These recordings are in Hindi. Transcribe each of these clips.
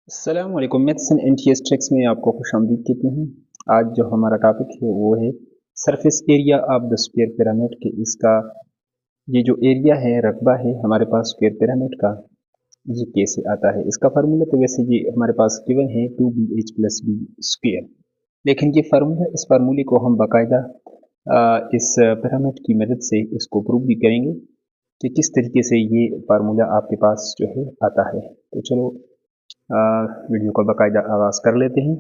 अस्सलाम वालेकुम। मैथ्स एंड एनटीएस ट्रिक्स में आपको खुशामदीद कहती हूँ। आज जो हमारा टॉपिक है वो है surface area of the square pyramid के इसका ये जो एरिया है रकबा है हमारे पास स्क्वायर पिरामिड का ये कैसे आता है। इसका फार्मूला तो वैसे ये हमारे पास गिवन है 2bh प्लस बी स्क्वायर, लेकिन ये फार्मूला इस फार्मूले को हम बाकायदा इस पिरामिड की मदद से इसको प्रूव भी करेंगे कि किस तरीके से ये फार्मूला आपके पास जो है आता है। तो चलो वीडियो का बाकायदा आगाज़ कर लेते हैं।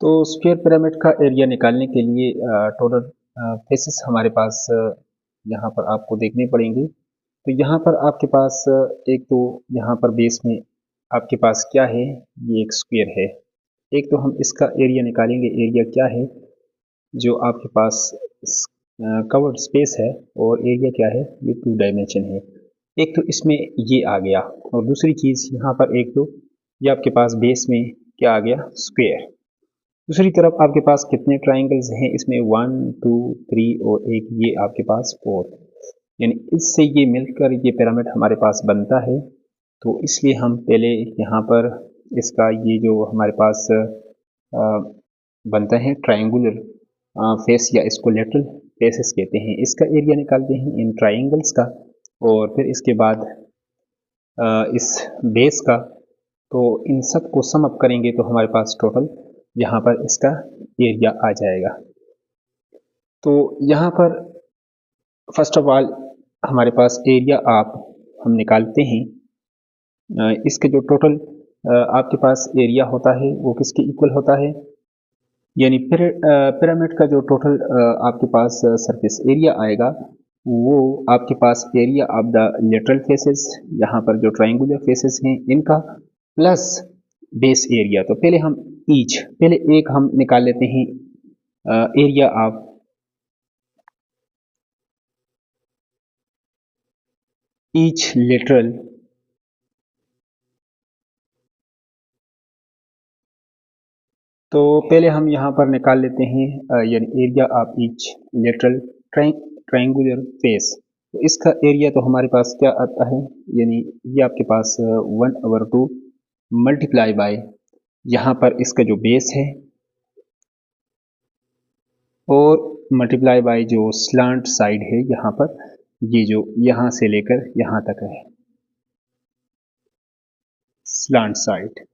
तो स्क्वायर पिरामिड का एरिया निकालने के लिए टोटल फेसेस हमारे पास यहाँ पर आपको देखने पड़ेंगे। तो यहाँ पर आपके पास एक तो यहाँ पर बेस में आपके पास क्या है, ये एक स्क्वायर है। एक तो हम इसका एरिया निकालेंगे, एरिया क्या है जो आपके पास कवर्ड स्पेस है, और एरिया क्या है, ये 2 डायमेंशन है। एक तो इसमें ये आ गया, और दूसरी चीज़ यहाँ पर एक तो ये आपके पास बेस में क्या आ गया, स्क्वायर। दूसरी तरफ आपके पास कितने ट्राइंगल्स हैं इसमें, 1 2 3 और एक ये आपके पास 4, यानी इससे ये मिलकर ये पिरामिड हमारे पास बनता है। तो इसलिए हम पहले यहाँ पर इसका ये जो हमारे पास बनता है ट्राइंगुलर फेस या इसको लेटरल फेसेस कहते हैं, इसका एरिया निकालते हैं इन ट्राइंगल्स का, और फिर इसके बाद इस बेस का। तो इन सब को सम अप करेंगे तो हमारे पास टोटल यहाँ पर इसका एरिया आ जाएगा। तो यहाँ पर फर्स्ट ऑफ ऑल हमारे पास एरिया आप हम निकालते हैं। इसके जो टोटल आपके पास एरिया होता है वो किसके इक्वल होता है, यानी पिरामिड का जो टोटल आपके पास सरफेस एरिया आएगा वो आपके पास area of the lateral faces, यहाँ पर जो ट्राइंगुलर फेसेस हैं इनका, प्लस बेस एरिया। तो पहले एक हम निकाल लेते हैं एरिया ऑफ ईच लेटरल तो पहले हम यहाँ पर निकाल लेते हैं यानी area of each lateral triangular face. तो इसका एरिया तो हमारे पास क्या आता है, यानी ये आपके पास 1/2 मल्टीप्लाई बाय यहाँ पर इसका जो बेस है, और मल्टीप्लाई बाय जो स्लांट साइड है यहाँ पर, ये जो यहाँ से लेकर यहाँ तक है स्लांट साइड।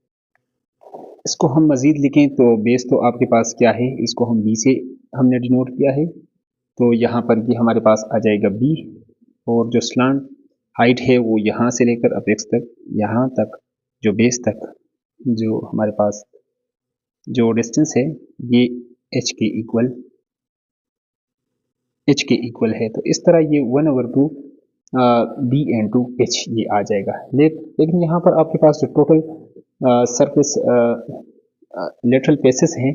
इसको हम मज़ीद लिखें तो बेस तो आपके पास क्या है, इसको हम बी से हमने डिनोट किया है। तो यहाँ पर ये हमारे पास आ जाएगा बी, और जो स्लांट हाइट है वो यहाँ से लेकर अपेक्स तक, यहाँ तक जो बेस तक जो हमारे पास जो डिस्टेंस है ये एच के इक्वल है। तो इस तरह ये 1/2 बी एन टू एच ये आ जाएगा। लेकिन यहाँ पर आपके पास जो टोटल सरफेस लेटरल फेसेस हैं,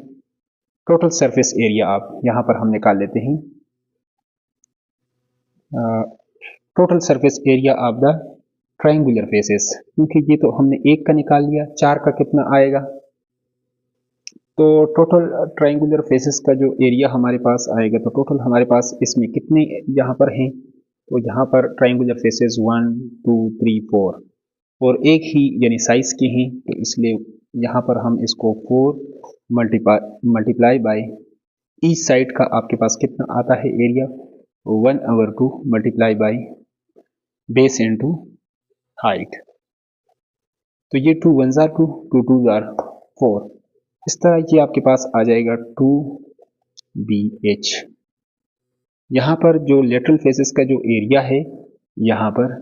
टोटल सरफेस एरिया आप यहाँ पर हम निकाल लेते हैं। Total surface area of the triangular faces, क्योंकि ये तो हमने एक का निकाल लिया, 4 का कितना आएगा। तो टोटल ट्राइंगुलर फेसेस का जो एरिया हमारे पास आएगा, तो टोटल हमारे पास इसमें कितने यहाँ पर हैं, तो यहाँ पर ट्राइंगुलर फेसेस 1 2 3 4 और एक ही यानी साइज के हैं, तो इसलिए यहाँ पर हम इसको 4 मल्टीप्लाई बाय ईच साइड का आपके पास कितना आता है area, 1/2 multiply by base into height. तो ये 2 1 जार 2 2 2 जार 4, इस तरह ये आपके पास आ जाएगा 2BH। यहाँ पर जो लेटरल फेसेस का जो एरिया है यहाँ पर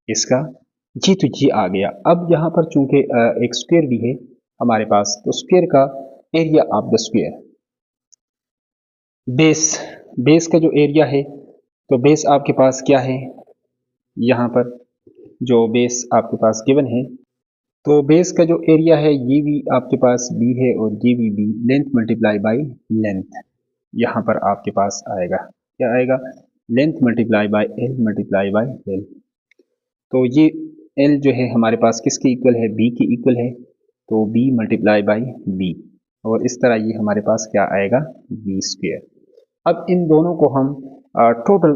इसका तो ये आ गया। अब यहाँ पर चूंकि एक स्क्वायर भी है हमारे पास, तो स्क्वायर का area of the square, base का जो एरिया है, तो बेस आपके पास क्या है, यहाँ पर जो बेस आपके पास गिवन है, तो बेस का जो एरिया है ये भी आपके पास बी है, और ये भी B, length multiply by length यहाँ पर आपके पास आएगा, क्या आएगा, length multiply by L multiply by L. तो ये एल जो है हमारे पास किसके इक्वल है, बी के इक्वल है, तो बी मल्टीप्लाई बाय बी, और इस तरह ये हमारे पास क्या आएगा, बी स्क्वायर। अब इन दोनों को हम total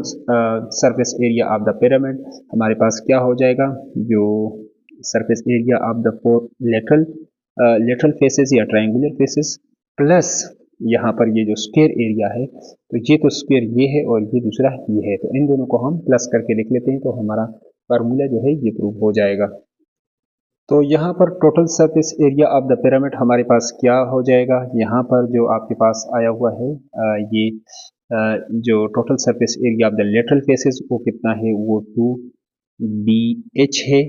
surface area of the pyramid हमारे पास क्या हो जाएगा, जो surface area of the four lateral faces या ट्रायंगुलर फेसेस प्लस यहाँ पर ये जो स्क्वायर एरिया है, तो ये तो स्क्वायर ये है और ये दूसरा ये है, तो इन दोनों को हम प्लस करके लिख लेते हैं, तो हमारा फार्मूला जो है ये प्रूव हो जाएगा। तो यहाँ पर total surface area of the pyramid हमारे पास क्या हो जाएगा, यहाँ पर जो आपके पास आया हुआ है ये जो total surface area of the lateral faces वो कितना है, वो 2BH है,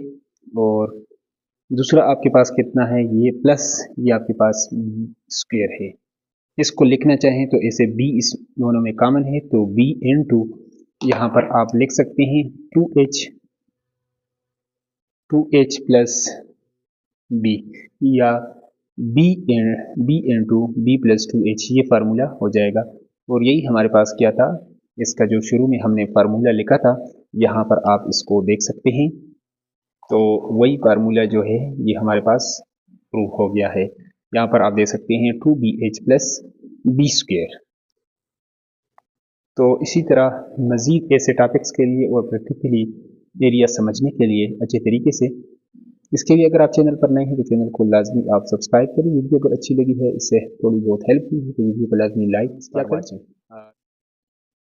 और दूसरा आपके पास कितना है, ये प्लस ये आपके पास स्क्वायर है। इसको लिखना चाहें तो ऐसे b इस दोनों में कॉमन है, तो b इंटू यहाँ पर आप लिख सकते हैं 2h प्लस b, या b into b plus 2h, ये फार्मूला हो जाएगा। और यही हमारे पास क्या था, इसका जो शुरू में हमने फार्मूला लिखा था, यहाँ पर आप इसको देख सकते हैं, तो वही फार्मूला जो है ये हमारे पास प्रूव हो गया है। यहाँ पर आप देख सकते हैं 2BH प्लस b स्क्वायर। तो इसी तरह मज़ीद ऐसे टॉपिक्स के लिए और प्रैक्टिकली एरिया समझने के लिए अच्छे तरीके से, इसके लिए अगर आप चैनल पर नए हैं तो चैनल को लाजमी आप सब्सक्राइब करें। वीडियो अगर अच्छी लगी है, इससे थोड़ी बहुत हेल्प हुई है तो वीडियो को लाजमी लाइक करें।